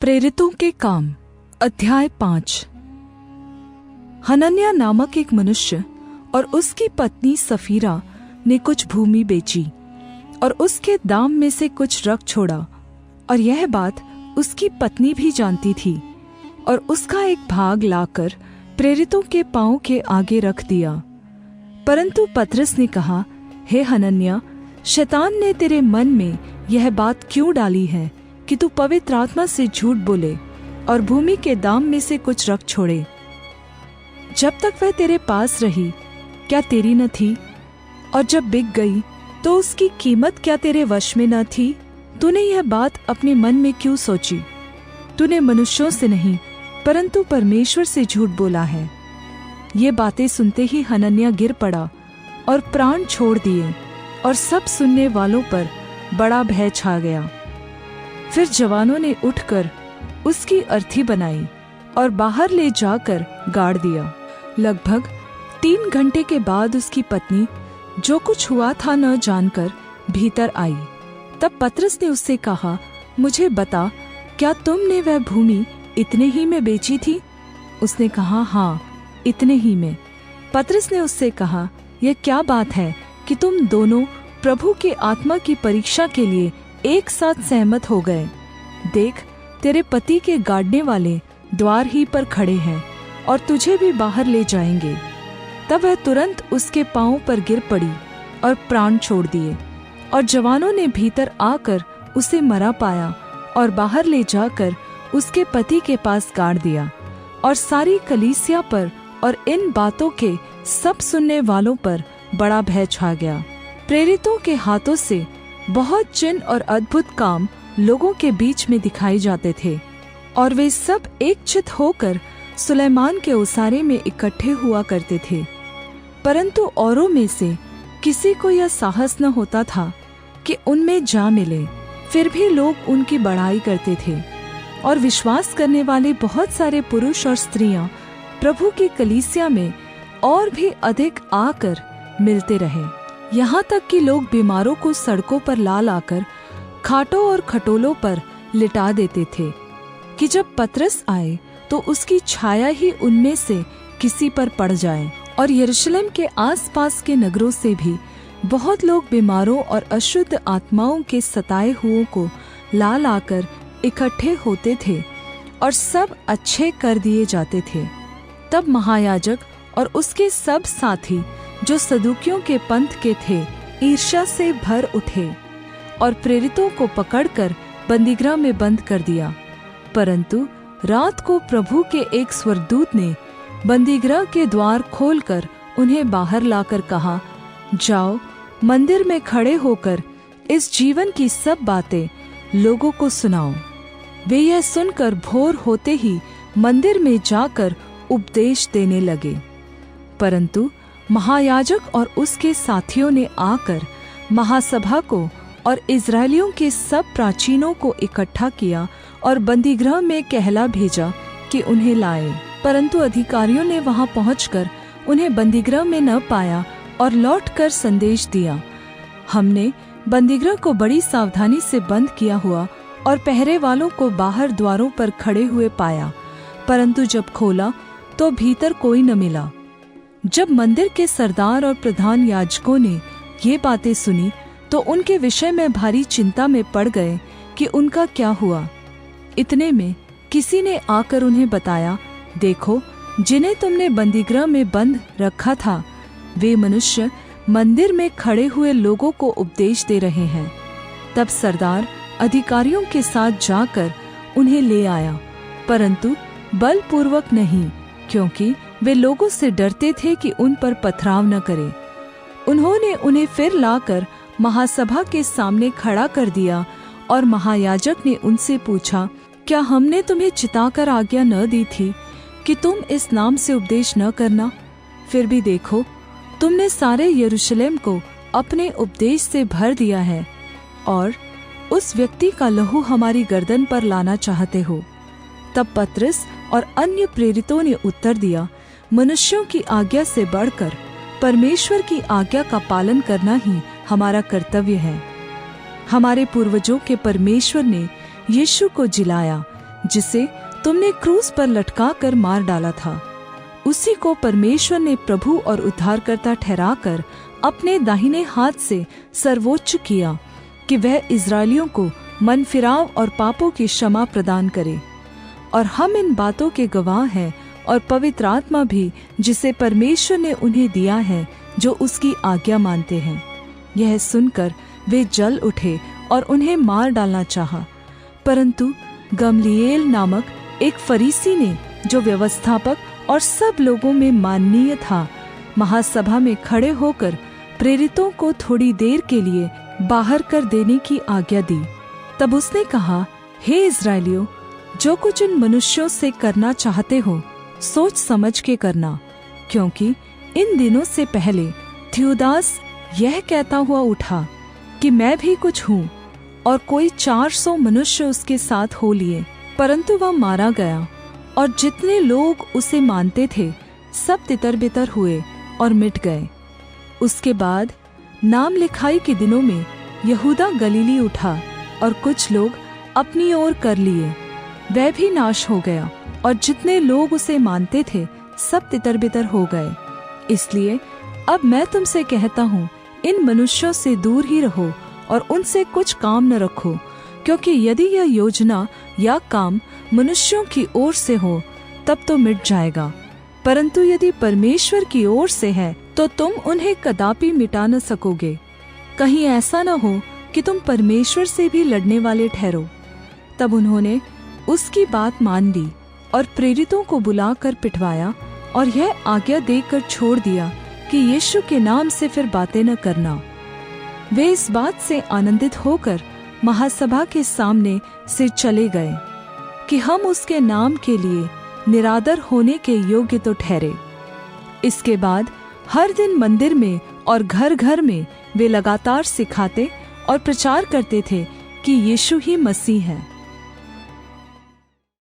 प्रेरितों के काम अध्याय 5। हनन्याह नामक एक मनुष्य और उसकी पत्नी सफीरा ने कुछ भूमि बेची और उसके दाम में से कुछ रख छोड़ा, और यह बात उसकी पत्नी भी जानती थी, और उसका एक भाग लाकर प्रेरितों के पांव के आगे रख दिया। परंतु पतरस ने कहा, हे हनन्याह, शैतान ने तेरे मन में यह बात क्यों डाली है कि तू पवित्र आत्मा से झूठ बोले और भूमि के दाम में से कुछ रख छोड़े। जब तक वह तेरे पास रही, क्या तेरी न थी? और जब बिक गई तो उसकी कीमत क्या तेरे वश में न थी? तूने यह बात अपने मन में क्यों सोची? तूने मनुष्यों से नहीं परंतु परमेश्वर से झूठ बोला है। ये बातें सुनते ही हनन्याह गिर पड़ा और प्राण छोड़ दिए, और सब सुनने वालों पर बड़ा भय छा गया। फिर जवानों ने उठकर उसकी अर्थी बनाई और बाहर ले जाकर गाड़ दिया। लगभग 3 घंटे के बाद उसकी पत्नी जो कुछ हुआ था न जानकर भीतर आई। तब पतरस ने उससे कहा, मुझे बता, क्या तुमने वह भूमि इतने ही में बेची थी? उसने कहा, हाँ, इतने ही में। पतरस ने उससे कहा, यह क्या बात है कि तुम दोनों प्रभु के आत्मा की परीक्षा के लिए एक साथ सहमत हो गए। देख, तेरे पति के गाड़ने वाले द्वार ही पर खड़े हैं और तुझे भी बाहर ले जाएंगे। तब वह तुरंत उसके पांव पर गिर पड़ी और प्राण छोड़ दिए, और जवानों ने भीतर आकर उसे मरा पाया और बाहर ले जाकर उसके पति के पास गाड़ दिया। और सारी कलीसिया पर और इन बातों के सब सुनने वालों पर बड़ा भय छा गया। प्रेरितों के हाथों से बहुत चिन्ह और अद्भुत काम लोगों के बीच में दिखाए जाते थे, और वे सब एकचित होकर सुलैमान के ओसारे में इकट्ठे हुआ करते थे। परंतु औरों में से किसी को यह साहस न होता था कि उनमें जा मिले। फिर भी लोग उनकी बड़ाई करते थे, और विश्वास करने वाले बहुत सारे पुरुष और स्त्रियां प्रभु की कलीसिया में और भी अधिक आकर मिलते रहे। यहाँ तक कि लोग बीमारों को सड़कों पर ला लाकर खाटों और खटोलों पर लिटा देते थे कि जब पतरस आए तो उसकी छाया ही उनमें से किसी पर पड़ जाए। और यरूशलेम के आसपास के नगरों से भी बहुत लोग बीमारों और अशुद्ध आत्माओं के सताए हुओं को ला लाकर इकट्ठे होते थे, और सब अच्छे कर दिए जाते थे। तब महायाजक और उसके सब साथी जो सदूकियों के पंथ के थे ईर्ष्या से भर उठे और प्रेरितों को पकड़कर बंदीगृह में बंद कर दिया। परंतु रात को प्रभु के एक स्वर्गदूत ने बंदीगृह के द्वार खोलकर उन्हें बाहर लाकर कहा, जाओ, मंदिर में खड़े होकर इस जीवन की सब बातें लोगों को सुनाओ। वे यह सुनकर भोर होते ही मंदिर में जाकर उपदेश देने लगे। परंतु महायाजक और उसके साथियों ने आकर महासभा को और इस्राएलियों के सब प्राचीनों को इकट्ठा किया और बंदीगृह में कहला भेजा कि उन्हें लाए। परंतु अधिकारियों ने वहां पहुंचकर उन्हें बंदीगृह में न पाया और लौटकर संदेश दिया, हमने बंदीगृह को बड़ी सावधानी से बंद किया हुआ और पहरे वालों को बाहर द्वारों पर खड़े हुए पाया, परंतु जब खोला तो भीतर कोई न मिला। जब मंदिर के सरदार और प्रधान याजकों ने ये बातें सुनी तो उनके विषय में भारी चिंता में पड़ गए कि उनका क्या हुआ। इतने में किसी ने आकर उन्हें बताया, देखो, जिन्हें तुमने बंदीगृह में बंद रखा था वे मनुष्य मंदिर में खड़े हुए लोगों को उपदेश दे रहे हैं। तब सरदार अधिकारियों के साथ जाकर उन्हें ले आया, परंतु बलपूर्वक नहीं, क्योंकि वे लोगों से डरते थे कि उन पर पथराव न करें। उन्होंने उन्हें फिर लाकर महासभा के सामने खड़ा कर दिया, और महायाजक ने उनसे पूछा, क्या हमने तुम्हें चिताकर आज्ञा न दी थी कि तुम इस नाम से उपदेश न करना? फिर भी देखो, तुमने सारे यरूशलेम को अपने उपदेश से भर दिया है, और उस व्यक्ति का लहू हमारी गर्दन पर लाना चाहते हो। तब पतरस और अन्य प्रेरितों ने उत्तर दिया, मनुष्यों की आज्ञा से बढ़कर परमेश्वर की आज्ञा का पालन करना ही हमारा कर्तव्य है। हमारे पूर्वजों के परमेश्वर ने यीशु को जिलाया, जिसे तुमने क्रूस पर लटका कर मार डाला था, उसी को परमेश्वर ने प्रभु और उद्धारकर्ता ठहराकर अपने दाहिने हाथ से सर्वोच्च किया, कि वह इस्राएलियों को मन फिराव और पापों की क्षमा प्रदान करे। और हम इन बातों के गवाह हैं, और पवित्र आत्मा भी जिसे परमेश्वर ने उन्हें दिया है, जो उसकी आज्ञा मानते हैं। यह सुनकर वे जल उठे और उन्हें मार डालना चाहा। परंतु गमलीएल नामक एक फरीसी ने, जो व्यवस्थापक और सब लोगों में माननीय था, महासभा में खड़े होकर प्रेरितों को थोड़ी देर के लिए बाहर कर देने की आज्ञा दी। तब उसने कहा, हे इस्राएलियों, जो कुछ इन मनुष्यों से करना चाहते हो, सोच समझ के करना, क्योंकि इन दिनों से पहले थ्यूदास यह कहता हुआ उठा कि मैं भी कुछ हूँ, और कोई 400 मनुष्य उसके साथ हो लिए, परंतु वह मारा गया, और जितने लोग उसे मानते थे सब तितर-बितर हुए और मिट गए। उसके बाद नाम लिखाई के दिनों में यहूदा गलीली उठा, और कुछ लोग अपनी ओर कर लिए, वह भी नाश हो गया, और जितने लोग उसे मानते थे सब तितर-बितर हो गए। इसलिए अब मैं तुमसे कहता हूँ, इन मनुष्यों से दूर ही रहो और उनसे कुछ काम न रखो, क्योंकि यदि यह योजना या काम मनुष्यों की ओर से हो तब तो मिट जाएगा, परंतु यदि परमेश्वर की ओर से है तो तुम उन्हें कदापि मिटा न सकोगे। कहीं ऐसा न हो कि तुम परमेश्वर से भी लड़ने वाले ठहरो। तब उन्होंने उसकी बात मान ली और प्रेरितों को बुलाकर पिटवाया, और यह आज्ञा देकर छोड़ दिया कि यीशु के नाम से फिर बातें न करना। वे इस बात से आनंदित होकर महासभा के सामने से चले गए कि हम उसके नाम के लिए निरादर होने के योग्य तो ठहरे। इसके बाद हर दिन मंदिर में और घर घर में वे लगातार सिखाते और प्रचार करते थे कि यीशु ही मसीह है।